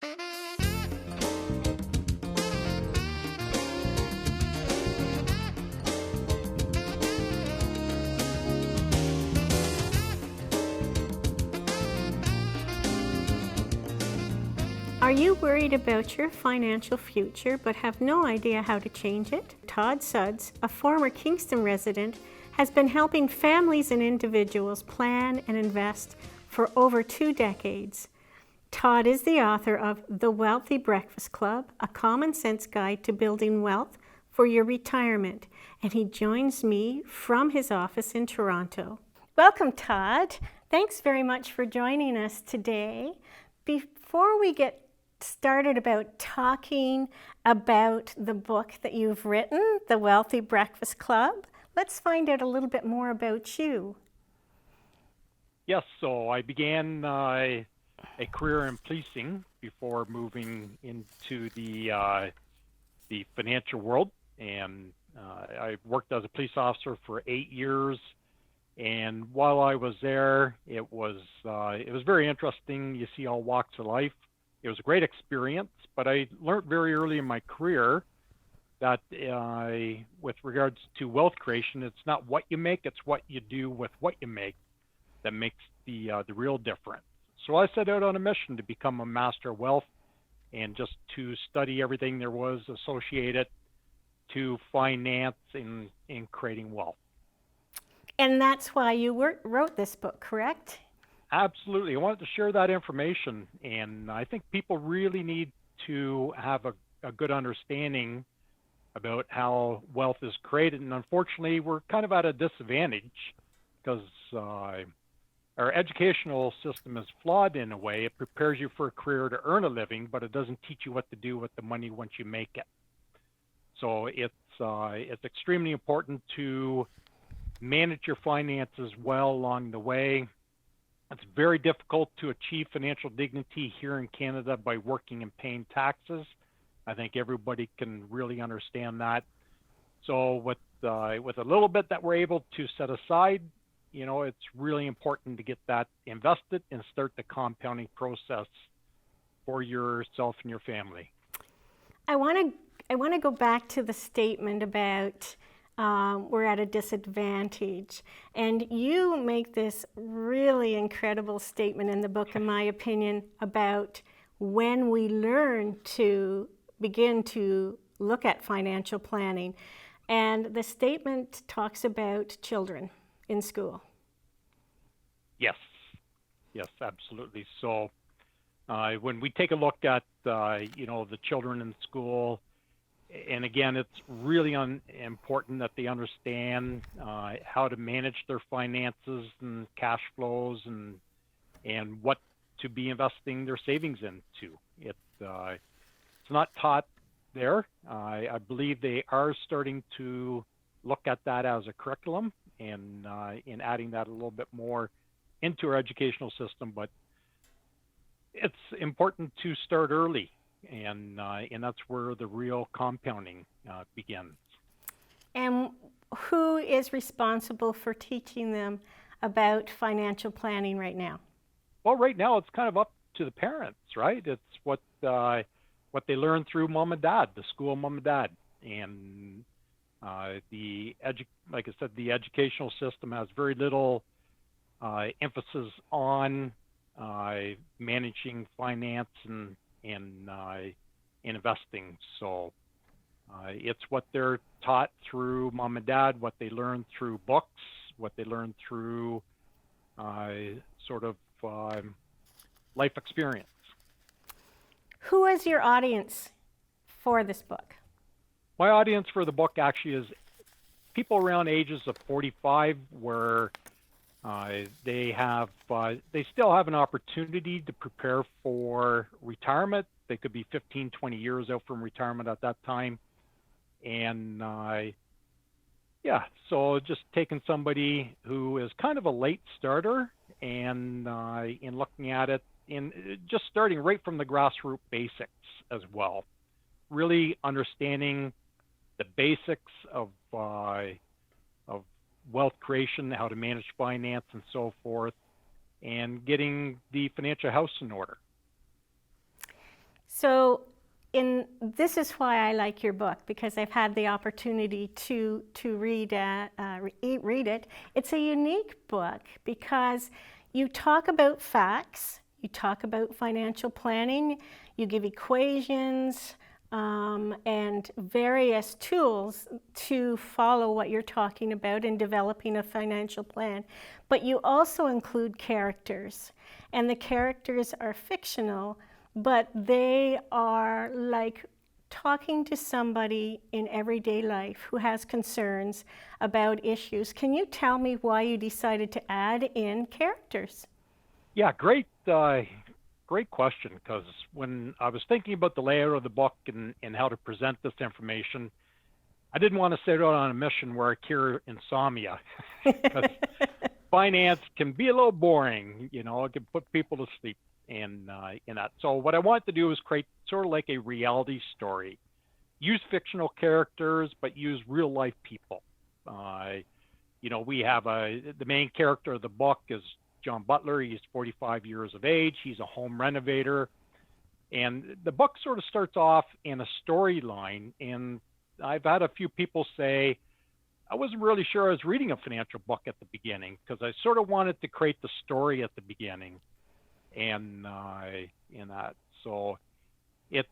Are you worried about your financial future but have no idea how to change it? Todd Sudds, a former Kingston resident, has been helping families and individuals plan and invest for over 2 decades. Todd is the author of The Wealthy Breakfast Club, a common sense guide to building wealth for your retirement, and he joins me from his office in Toronto. Welcome, Todd. Thanks very much for joining us today. Before we get started about talking about the book that you've written, The Wealthy Breakfast Club, let's find out a little bit more about you. Yes, so I began a career in policing before moving into the financial world, and I worked as a police officer for 8 years. And while I was there, it was very interesting. You see all walks of life. It was a great experience, but I learned very early in my career that with regards to wealth creation, it's not what you make, it's what you do with what you make that makes the real difference. So I set out on a mission to become a master of wealth and just to study everything there was associated to finance in creating wealth. And that's why you wrote this book, correct? Absolutely. I wanted to share that information, and I think people really need to have a good understanding about how wealth is created. And unfortunately, we're kind of at a disadvantage because our educational system is flawed in a way. It prepares you for a career to earn a living, but it doesn't teach you what to do with the money once you make it. So it's extremely important to manage your finances well along the way. It's very difficult to achieve financial dignity here in Canada by working and paying taxes. I think everybody can really understand that. So with a little bit that we're able to set aside, it's really important to get that invested and start the compounding process for yourself and your family. I want to go back to the statement about we're at a disadvantage. And you make this really incredible statement in the book, in my opinion, about when we learn to begin to look at financial planning. And the statement talks about children in school. Yes, absolutely. So when we take a look at, the children in school, and again, it's really important that they understand how to manage their finances and cash flows and what to be investing their savings into. It's not taught there. I believe they are starting to look at that as a curriculum and in adding that a little bit more into our educational system. But it's important to start early. And that's where the real compounding begins. And who is responsible for teaching them about financial planning right now? Well, right now it's kind of up to the parents, right? It's what they learn through mom and dad, the school mom and dad, and like I said, the educational system has very little emphasis on managing finance and investing. So it's what they're taught through mom and dad, what they learn through books, what they learn through life experience. Who is your audience for this book? My audience for the book actually is people around ages of 45, where they still have an opportunity to prepare for retirement. They could be 15, 20 years out from retirement at that time. And so just taking somebody who is kind of a late starter and in looking at it, in just starting right from the grassroots basics as well. Really understanding the basics of wealth creation, how to manage finance and so forth, and getting the financial house in order. So this is why I like your book, because I've had the opportunity to read it. It's a unique book because you talk about facts, you talk about financial planning, you give equations and various tools to follow what you're talking about in developing a financial plan. But you also include characters, and the characters are fictional, but they are like talking to somebody in everyday life who has concerns about issues. Can you tell me why you decided to add in characters? Yeah, great question. Because when I was thinking about the layout of the book and how to present this information, I didn't want to set out on a mission where I cure insomnia. Because finance can be a little boring, it can put people to sleep in that. So what I wanted to do was create sort of like a reality story. Use fictional characters, but use real life people. We have the main character of the book is John Butler. He's 45 years of age. He's a home renovator. And the book sort of starts off in a storyline. And I've had a few people say, I wasn't really sure I was reading a financial book at the beginning because I sort of wanted to create the story at the beginning. And in that, so it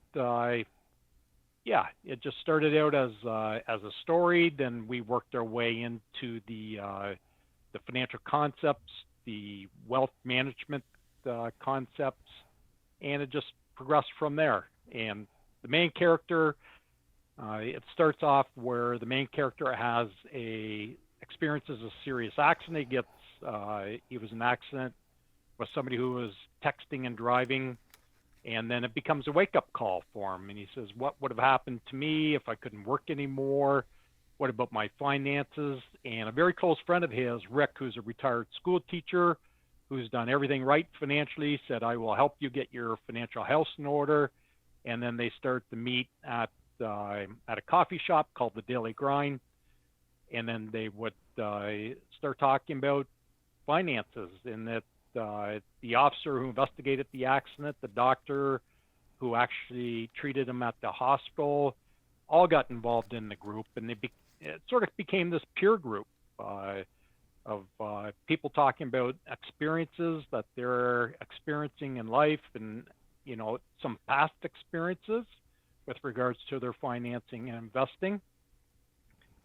just started out as a story. Then we worked our way into the financial concepts, the wealth management concepts, and it just progressed from there. And the main character, it starts off where the main character experiences a serious accident. He was in an accident with somebody who was texting and driving, and then it becomes a wake-up call for him. And he says, what would have happened to me if I couldn't work anymore? What about my finances? And a very close friend of his, Rick, who's a retired school teacher, who's done everything right financially, said, I will help you get your financial house in order. And then they start to meet at a coffee shop called the Daily Grind. And then they would start talking about finances, and that the officer who investigated the accident, the doctor who actually treated him at the hospital, all got involved in the group, and it sort of became this peer group of people talking about experiences that they're experiencing in life, and some past experiences with regards to their financing and investing,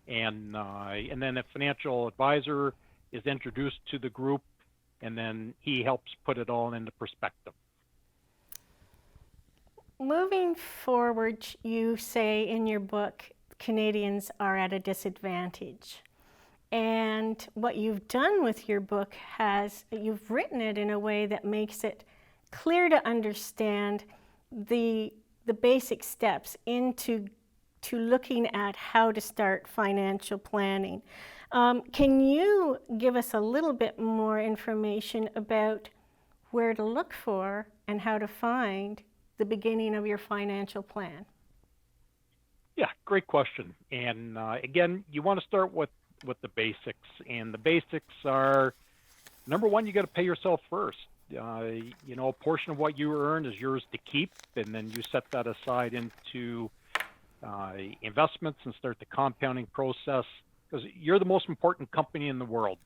and then a financial advisor is introduced to the group, and then he helps put it all into perspective. Moving forward, you say in your book, Canadians are at a disadvantage. And what you've done with your book you've written it in a way that makes it clear to understand the basic steps into looking at how to start financial planning. Can you give us a little bit more information about where to look for and how to find the beginning of your financial plan? Yeah, great question. And again, you want to start with the basics. And the basics are, number one, you got to pay yourself first. A portion of what you earn is yours to keep, and then you set that aside into investments and start the compounding process, because you're the most important company in the world.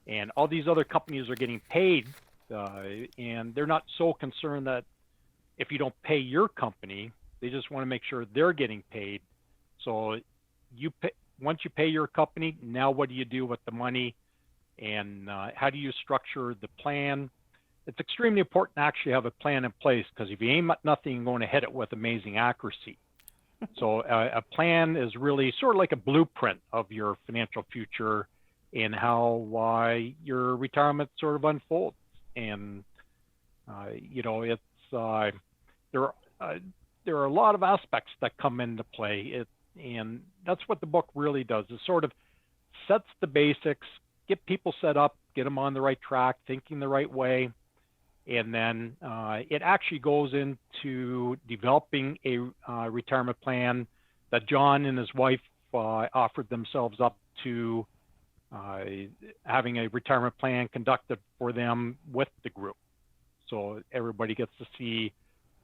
And all these other companies are getting paid, and they're not so concerned that if you don't pay your company, they just want to make sure they're getting paid. So once you pay your company, now what do you do with the money, and how do you structure the plan? It's extremely important to actually have a plan in place, because if you aim at nothing, you're going to hit it with amazing accuracy. So a plan is really sort of like a blueprint of your financial future and how your retirement sort of unfolds. And it's there are a lot of aspects that come into play. And that's what the book really does. It sort of sets the basics, get people set up, get them on the right track, thinking the right way. And then it actually goes into developing a retirement plan that John and his wife offered themselves up to, having a retirement plan conducted for them with the group. So everybody gets to see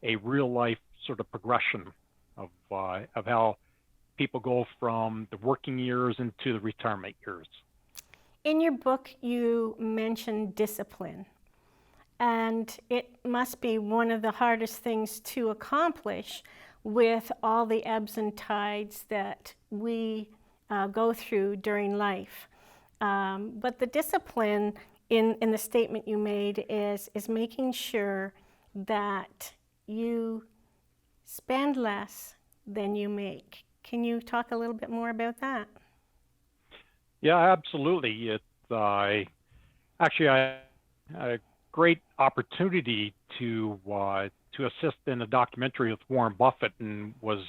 a real life sort of progression of how people go from the working years into the retirement years. In your book, you mentioned discipline, and it must be one of the hardest things to accomplish with all the ebbs and tides that we go through during life. But the discipline in the statement you made is making sure that you spend less than you make. Can you talk a little bit more about that? Yeah, absolutely. Actually I had a great opportunity to assist in a documentary with Warren Buffett, and was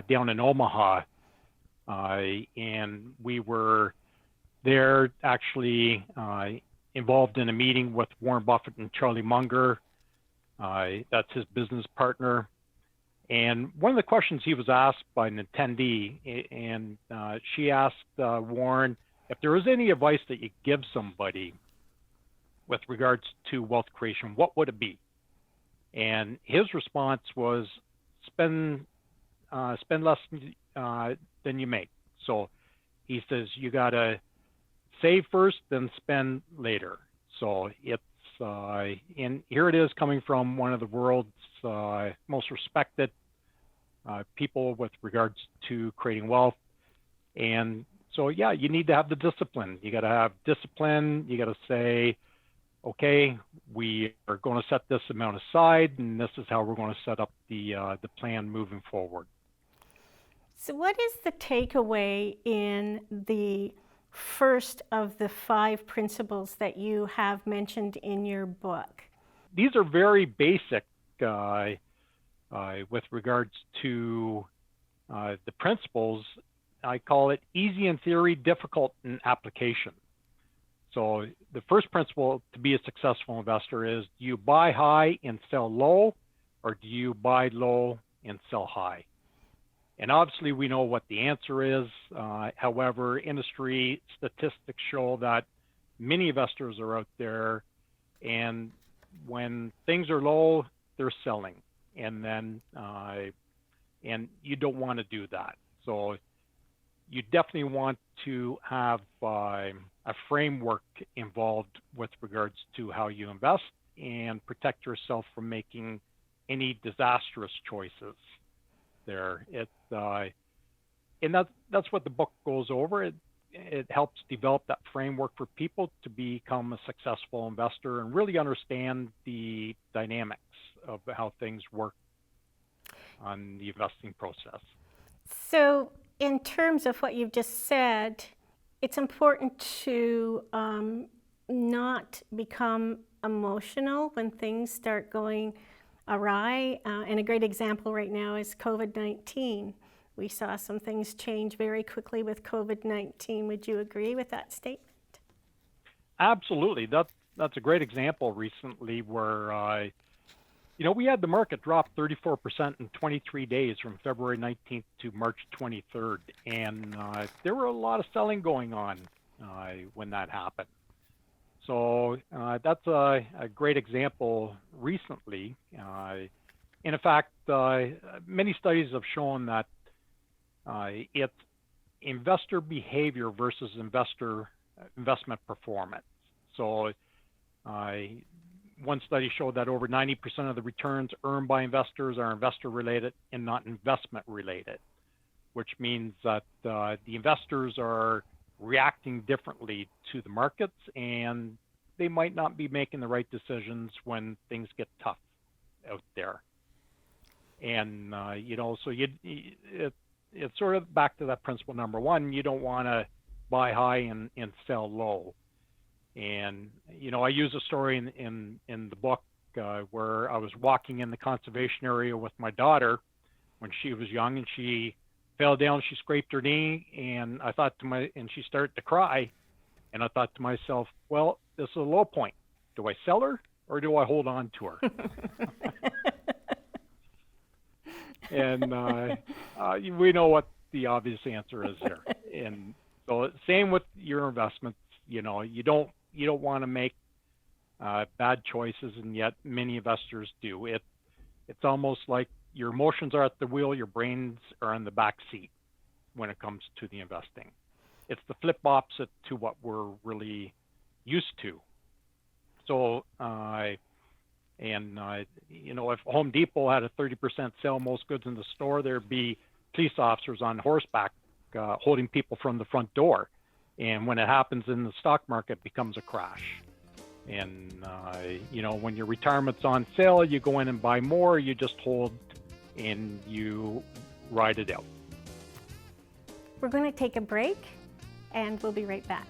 down in Omaha, and we were there actually involved in a meeting with Warren Buffett and Charlie Munger. That's his business partner. And one of the questions he was asked by an attendee, and she asked Warren if there was any advice that you give somebody with regards to wealth creation, what would it be? And his response was spend less than you make. So he says you gotta save first, then spend later. So it's and here it is coming from one of the world's most respected people with regards to creating wealth. And so, yeah, you need to have the discipline. You got to have discipline. You got to say, okay, we are going to set this amount aside, and this is how we're going to set up the plan moving forward. So what is the takeaway in the first of the 5 principles that you have mentioned in your book? These are very basic with regards to the principles. I call it easy in theory, difficult in application. So the first principle to be a successful investor is, do you buy high and sell low, or do you buy low and sell high? And obviously we know what the answer is. However, industry statistics show that many investors are out there, and when things are low, they're selling. And then, and you don't want to do that. So you definitely want to have a framework involved with regards to how you invest, and protect yourself from making any disastrous choices there. And that's what the book goes over. It helps develop that framework for people to become a successful investor and really understand the dynamics of how things work on the investing process. So in terms of what you've just said, it's important to not become emotional when things start going awry. And a great example right now is COVID-19. We saw some things change very quickly with COVID-19. Would you agree with that statement? Absolutely. That's a great example recently where, we had the market drop 34% in 23 days from February 19th to March 23rd. And there were a lot of selling going on when that happened. So that's a great example recently. And in fact, many studies have shown that it's investor behavior versus investment performance. So one study showed that over 90% of the returns earned by investors are investor related and not investment related, which means that the investors are reacting differently to the markets, and they might not be making the right decisions when things get tough out there. And so it's sort of back to that principle number one. You don't want to buy high and sell low. And I use a story in the book where I was walking in the conservation area with my daughter when she was young, and she fell down. She scraped her knee, and and she started to cry. And I thought to myself, well, this is a low point. Do I sell her or do I hold on to her? And we know what the obvious answer is here. And so same with your investments. You don't want to make bad choices, and yet many investors do. It's almost like your emotions are at the wheel, your brains are in the back seat when it comes to the investing. It's the flip opposite to what we're really used to. So, if Home Depot had a 30% sale most goods in the store, there'd be police officers on horseback holding people from the front door. And when it happens in the stock market, it becomes a crash. And, when your retirement's on sale, you go in and buy more, you just hold and you ride it out. We're going to take a break, and we'll be right back.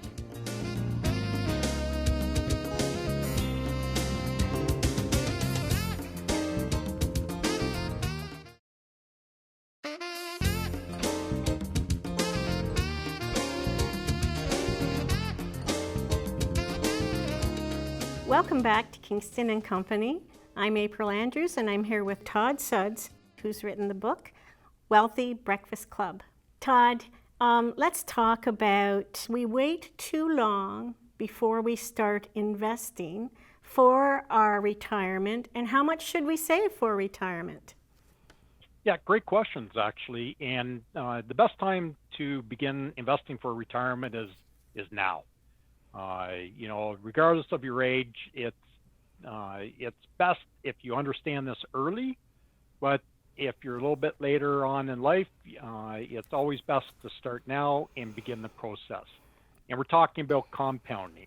Welcome back to Kingston and Company. I'm April Andrews, and I'm here with Todd Sudds, who's written the book, Wealthy Breakfast Club. Todd, let's talk about, we wait too long before we start investing for our retirement, and how much should we save for retirement? Yeah, great questions, actually. And the best time to begin investing for retirement is now. Regardless of your age, it's best if you understand this early, but if you're a little bit later on in life, it's always best to start now and begin the process. And we're talking about compounding.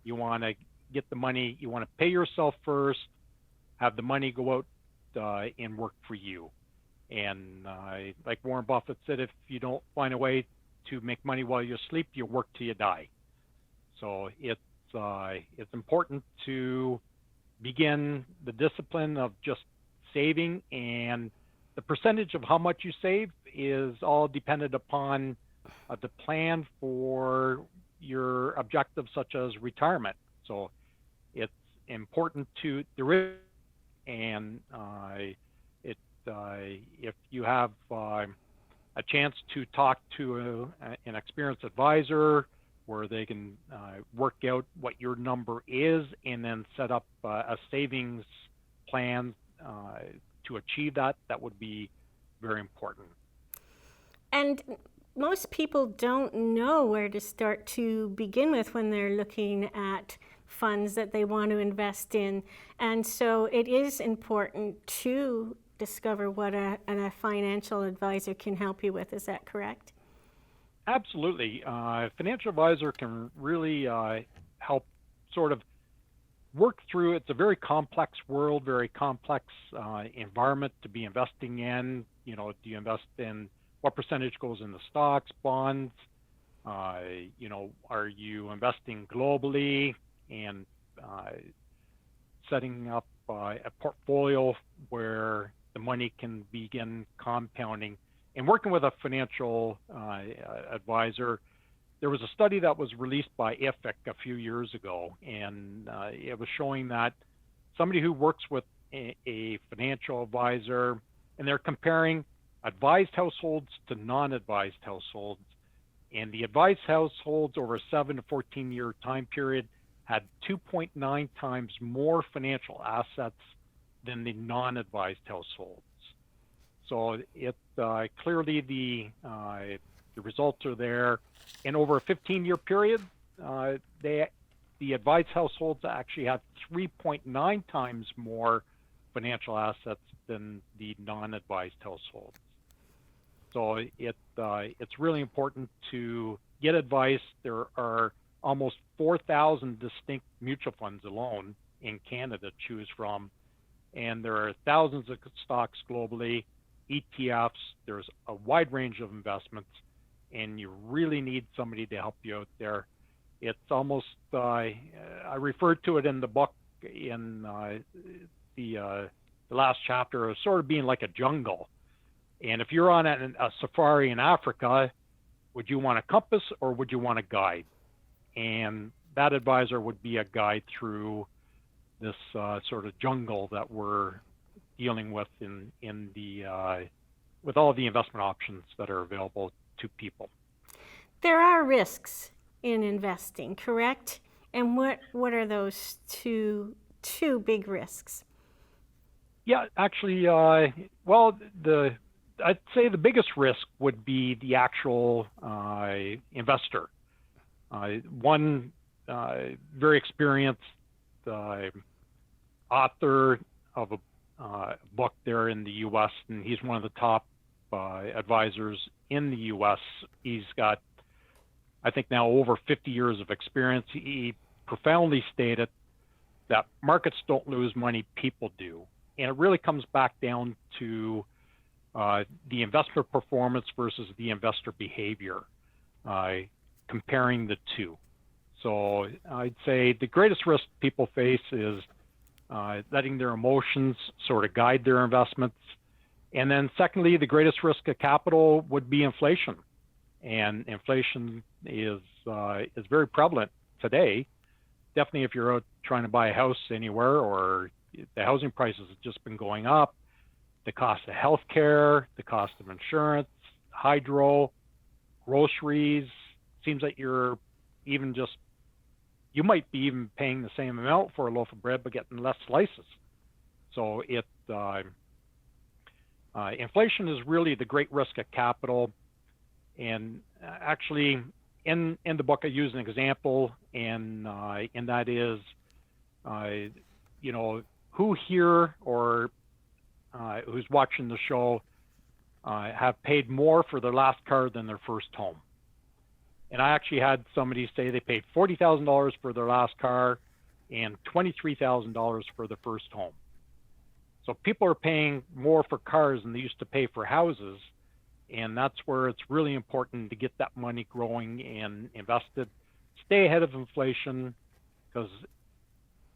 You want to get the money, you want to pay yourself first, have the money go out and work for you. And like Warren Buffett said, if you don't find a way to make money while you sleep, you work till you die. So it's important to begin the discipline of just saving, and the percentage of how much you save is all dependent upon the plan for your objectives, such as retirement. So it's important to if you have a chance to talk to an experienced advisor, where they can work out what your number is and then set up a savings plan to achieve that would be very important. And most people don't know where to start to begin with when they're looking at funds that they want to invest in. And so it is important to discover what a financial advisor can help you with. Is that correct? Absolutely. Financial advisor can really help sort of work through. It's a very complex world, very complex environment to be investing in. Do you invest in, what percentage goes in the stocks, bonds? Are you investing globally and setting up a portfolio where the money can begin compounding? And working with a financial advisor, there was a study that was released by IFIC a few years ago, and it was showing that somebody who works with a financial advisor, and they're comparing advised households to non-advised households, and the advised households over a 7 to 14-year time period had 2.9 times more financial assets than the non-advised households. So it clearly the results are there, and over a 15-year period, the advised households actually have 3.9 times more financial assets than the non-advised households. So it's really important to get advice. There are almost 4,000 distinct mutual funds alone in Canada to choose from, and there are thousands of stocks globally. ETFs, there's a wide range of investments, and you really need somebody to help you out there. It's almost, I referred to it in the book in the last chapter as sort of being like a jungle. And if you're on a safari in Africa, would you want a compass or would you want a guide? And that advisor would be a guide through this sort of jungle that we're dealing with in the with all the investment options that are available to people. There are risks in investing, correct? And what are those two big risks? Yeah, actually, well, I'd say the biggest risk would be the actual investor. One very experienced uh, author of a book there in the U.S., and he's one of the top advisors in the U.S. He's got, I think, now over 50 years of experience. He profoundly stated that markets don't lose money, people do. And it really comes back down to the investment performance versus the investor behavior, uh, comparing the two. So I'd say the greatest risk people face is letting their emotions sort of guide their investments. And then secondly, the greatest risk of capital would be inflation. And inflation is very prevalent today. Definitely if you're out trying to buy a house anywhere, or the housing prices have just been going up, the cost of healthcare, the cost of insurance, hydro, groceries. Seems like you might be even paying the same amount for a loaf of bread, but getting less slices. So inflation is really the great risk of capital. And actually, in the book, I use an example, and that is, who here or who's watching the show have paid more for their last car than their first home. And I actually had somebody say they paid $40,000 for their last car and $23,000 for the first home. So people are paying more for cars than they used to pay for houses. And that's where it's really important to get that money growing and invested. Stay ahead of inflation, because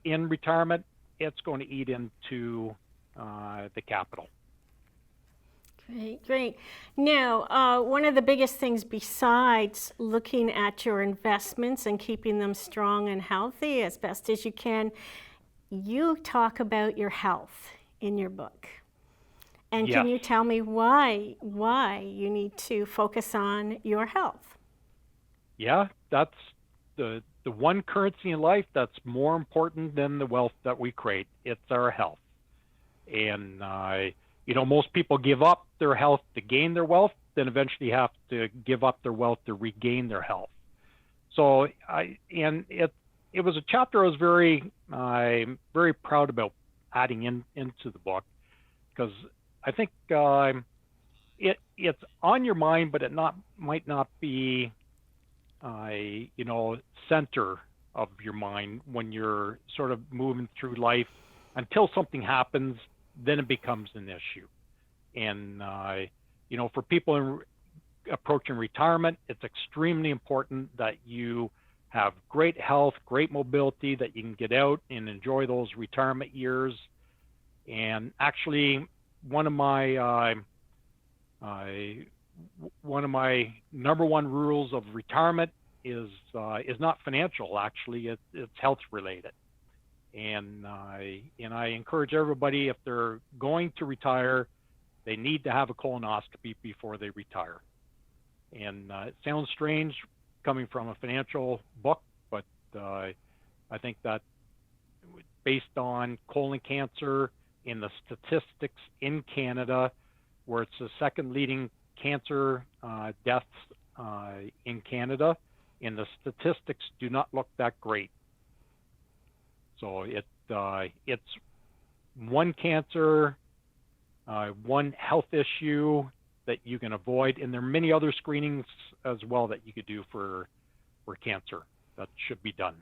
in retirement, it's going to eat into the capital. Great, great. Now, one of the biggest things besides looking at your investments and keeping them strong and healthy as best as you can, you talk about your health in your book. And Yes. Can you tell me why you need to focus on your health? Yeah, that's the one currency in life that's more important than the wealth that we create. It's our health. And most people give up their health to gain their wealth, then eventually have to give up their wealth to regain their health. So it was a chapter I was very proud about adding into the book, because I think it's on your mind, but it might not be center of your mind when you're sort of moving through life until something happens. Then it becomes an issue. And for people approaching retirement, it's extremely important that you have great health, great mobility, that you can get out and enjoy those retirement years. And actually, one of my number one rules of retirement is not financial. Actually, it's health related. And I encourage everybody, if they're going to retire, they need to have a colonoscopy before they retire. And it sounds strange coming from a financial book, but I think that based on colon cancer in the statistics in Canada, where it's the second leading cancer deaths in Canada, and the statistics do not look that great. So it's one cancer, one health issue that you can avoid, and there are many other screenings as well that you could do for cancer that should be done.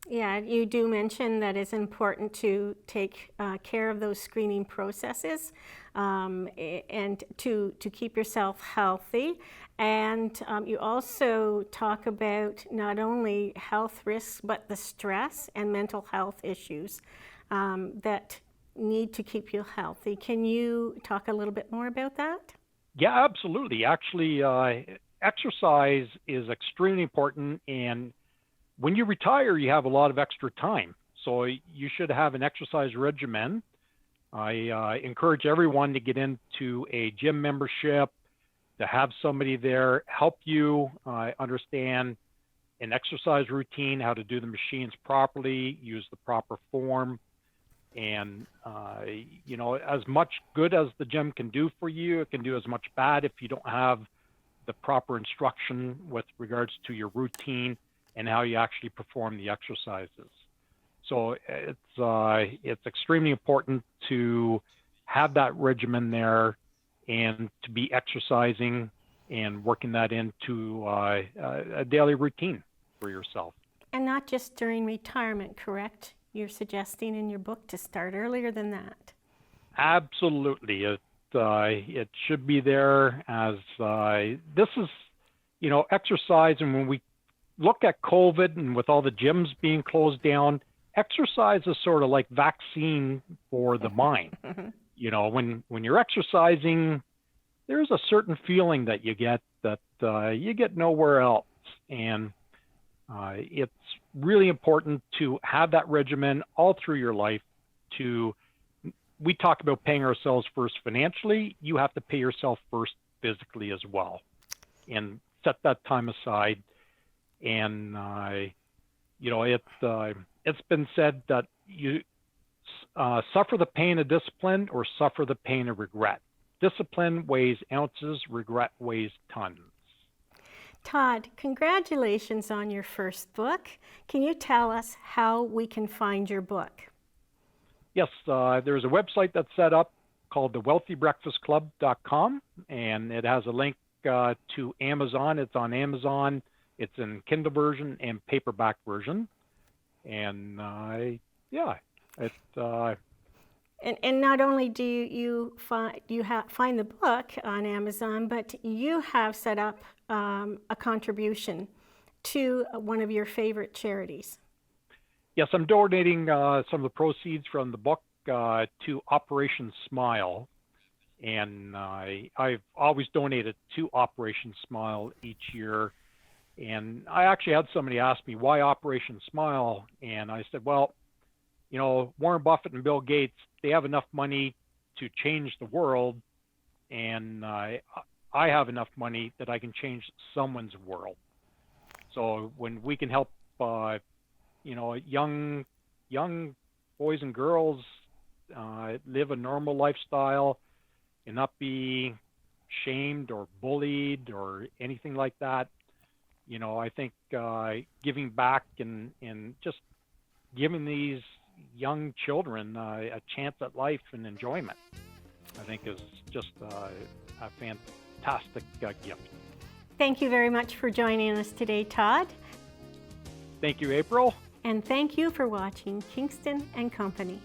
Yeah, you do mention that it's important to take care of those screening processes and to keep yourself healthy. And you also talk about not only health risks, but the stress and mental health issues that need to keep you healthy. Can you talk a little bit more about that? Yeah, absolutely. Actually, exercise is extremely important, and when you retire, you have a lot of extra time. So you should have an exercise regimen. I encourage everyone to get into a gym membership, to have somebody there help you understand an exercise routine, how to do the machines properly, use the proper form. And, as much good as the gym can do for you, it can do as much bad if you don't have the proper instruction with regards to your routine and how you actually perform the exercises. So it's extremely important to have that regimen there and to be exercising and working that into a daily routine for yourself. And not just during retirement, correct? You're suggesting in your book to start earlier than that. Absolutely. It should be there as this is, exercise. And when we look at COVID and with all the gyms being closed down, exercise is sort of like vaccine for the mind. When you're exercising, there's a certain feeling that you get you get nowhere else. And it's really important to have that regimen all through your life. We talk about paying ourselves first financially. You have to pay yourself first physically as well, and set that time aside. And it's been said that you suffer the pain of discipline or suffer the pain of regret. Discipline weighs ounces, regret weighs tons. Todd, congratulations on your first book. Can you tell us how we can find your book? Yes, there's a website that's set up called thewealthybreakfastclub.com, and it has a link to Amazon. It's on Amazon. It's in Kindle version and paperback version. And And not only do you find the book on Amazon, but you have set up a contribution to one of your favorite charities. Yes, I'm donating some of the proceeds from the book to Operation Smile. And I've always donated to Operation Smile each year. And I actually had somebody ask me, why Operation Smile? And I said, well, Warren Buffett and Bill Gates, they have enough money to change the world. And I have enough money that I can change someone's world. So when we can help young boys and girls live a normal lifestyle and not be shamed or bullied or anything like that, I think giving back and just giving these young children a chance at life and enjoyment, I think is just a fantastic gift. Thank you very much for joining us today, Todd. Thank you, April. And thank you for watching Kingston and Company.